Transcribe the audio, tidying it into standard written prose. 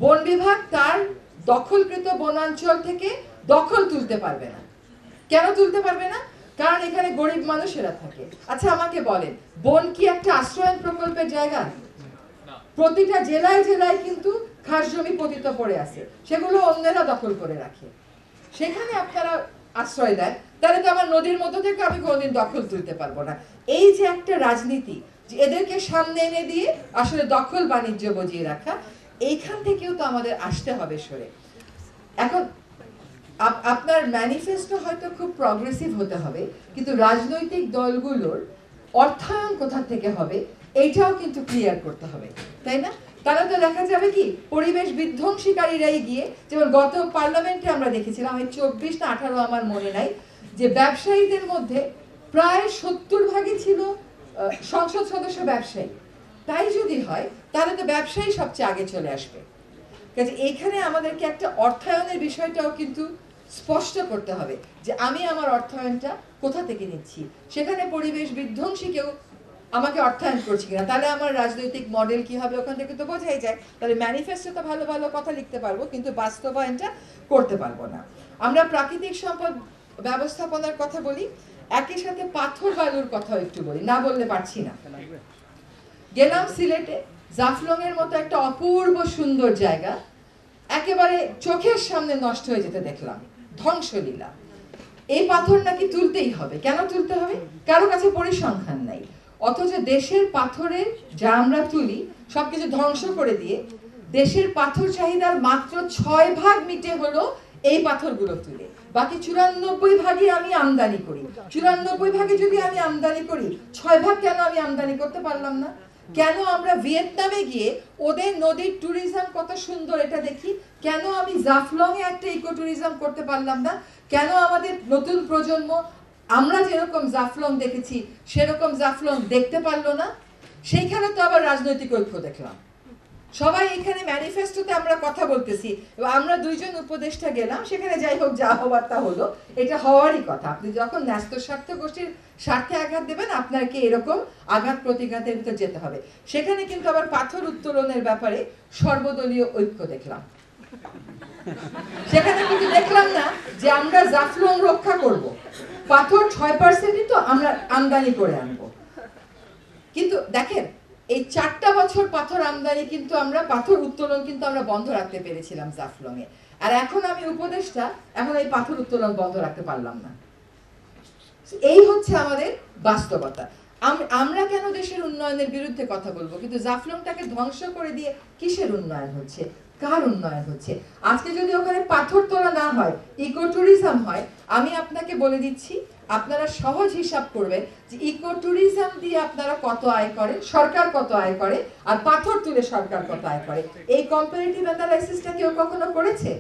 বন বিভাগ তার দখলকৃত বনাঞ্চল থেকে দখল তুলতে পারবে না। কেন তুলতে পারবে না? কারণ এখানে গরিব মানুষেরা থাকে। আচ্ছা আমাকে বলেন, বন কি একটা আশ্রয়ন প্রকল্পের জায়গা? প্রতিটা জেলায় জেলায় কিন্তু খাস জমি পতিত পড়ে আছে, সেগুলো অন্যেরা দখল করে রাখে। সেখানে আপনারা আশ্রয় দেন, তাহলে তো আমার নদীর মধ্যে থেকে আমি কোনোদিন দখল তুলতে পারবো না। এই যে একটা রাজনীতি, যে এদেরকে সামনে এনে দিয়ে আসলে দখল বাণিজ্য বজিয়ে রাখা, এইখান থেকেও তো আমাদের আসতে হবে সরে। এখন আপনার ম্যানিফেস্টো হয়তো খুব প্রগ্রেসিভ হতে হবে, কিন্তু রাজনৈতিক দলগুলোর অর্থায়ন কোথা থেকে হবে এইটাও কিন্তু ক্লিয়ার করতে হবে, তাই না? তাহলে তো দেখা যাবে কি পরিবেশ বিধ্বংসীকারীরাই গিয়ে, যেমন গত পার্লামেন্টে আমরা দেখেছিলাম, আমি 24 না 18 আমার মনে নাই, যে ব্যবসায়ীদের মধ্যে প্রায় 70% ছিল সংসদ সদস্য ব্যবসায়ী। তাই যদি হয় তাহলে তো ব্যবসায়ী সবচেয়ে আগে চলে আসবে। কাজে এইখানে আমাদেরকে একটা অর্থায়নের বিষয়টাও কিন্তু স্পষ্ট করতে হবে, যে আমি আমার অর্থায়নটা কোথা থেকে নিচ্ছি। সেখানে পরিবেশ বিধ্বংসী কেউ আমাকে অর্থায়ন করছে কিনা, তাহলে আমার রাজনৈতিক মডেল কি হবে ওখান থেকে তো বোঝাই যায়। তাহলে ম্যানিফেস্টো তো ভালো ভালো কথা লিখতে পারবো, কিন্তু বাস্তবায়নটা করতে পারবো না। আমরা প্রাকৃতিক সম্পদ ব্যবস্থাপনার কথা বলি, একই সাথে পাথর বালুর কথাও একটু বলি, না বললে পারছি না। গেলাম সিলেটে, জাফলং এর মতো একটা অপূর্ব সুন্দর জায়গা একেবারে চোখের সামনে নষ্ট হয়ে যেতে দেখলাম, ধ্বংসলীলা। এই পাথর নাকি তুলতেই হবে। কেন তুলতে হবে? কারো কাছে পরিসংখ্যান নাই। অথচ দেশের পাথরের যা আমরা তুলি সবকিছু ধ্বংস করে দিয়ে দেশের পাথর চাহিদার মাত্র 6 ভাগ মিটে হলো এই পাথরগুলো তুলে। বাকি 94 ভাগই আমি আমদানি করি। 94 ভাগে যদি আমি আমদানি করি, 6 ভাগ কেন আমি আমদানি করতে পারলাম না? কেন আমরা ভিয়েতনামে গিয়ে ওদের নদীর ট্যুরিজম কত সুন্দর এটা দেখি, কেন আমি জাফলং এ একটা ইকো ট্যুরিজম করতে পারলাম না? কেন আমাদের নতুন প্রজন্ম আমরা যেরকম জাফলং দেখেছি সেরকম জাফলং দেখতে পারলো না? সেইখানে তো আবার রাজনৈতিক ঐক্য দেখলাম। সবাই এখানে ম্যানিফেস্টোতে আমরা কথা বলতেছি, আমরা 2 জন উপদেষ্টা গেলাম, সেখানে যাই হোক যা হওয়ার তা হলো, এটা হওয়ারই কথা। আপনি যখন ন্যস্ত স্বার্থ গোষ্ঠীর স্বার্থে আঘাত দেবেন, আপনাকে এরকম আঘাত প্রতিঘাতের ভিতর যেতে হবে। সেখানে কিন্তু আবার পাথর উত্তোলনের ব্যাপারে সর্বদলীয় ঐক্য দেখলাম। সেখানে কিন্তু দেখলাম না যে আমরা জাফলং রক্ষা করব, পাথর 6%ই তো আমরা আমদানি করে আনবো। কিন্তু দেখেন এই 4টা বছর পাথর আমদানি কিন্তু আমরা পাথর উত্তোলন কিন্তু আমরা বন্ধ রাখতে পেরেছিলাম জাফলং এ, আর এখন আমি উপদেষ্টা, এখন এই পাথর উত্তোলন বন্ধ রাখতে পারলাম না। এই হচ্ছে আমাদের বাস্তবতা। আমরা কেন দেশের উন্নয়নের বিরুদ্ধে কথা বলবো, কিন্তু জাফলংটাকে ধ্বংস করে দিয়ে কিসের উন্নয়ন হচ্ছে, কার উন্নয়ন হচ্ছে? আজকে যদি ওখানে পাথর তোলা না হয়, ইকো ট্যুরিজম হয়, আমি আপনাকে বলে দিচ্ছি, আপনারা সহজ হিসাব করবেন যে ইকো ট্যুরিজম দিয়ে আপনারা কত আয় করে, সরকার কত আয় করে, আর পাথর তুলে সরকার কত আয় করে। এই কম্পারেটিভ অ্যানালাইসিসটা কেউ কখনো করেছে?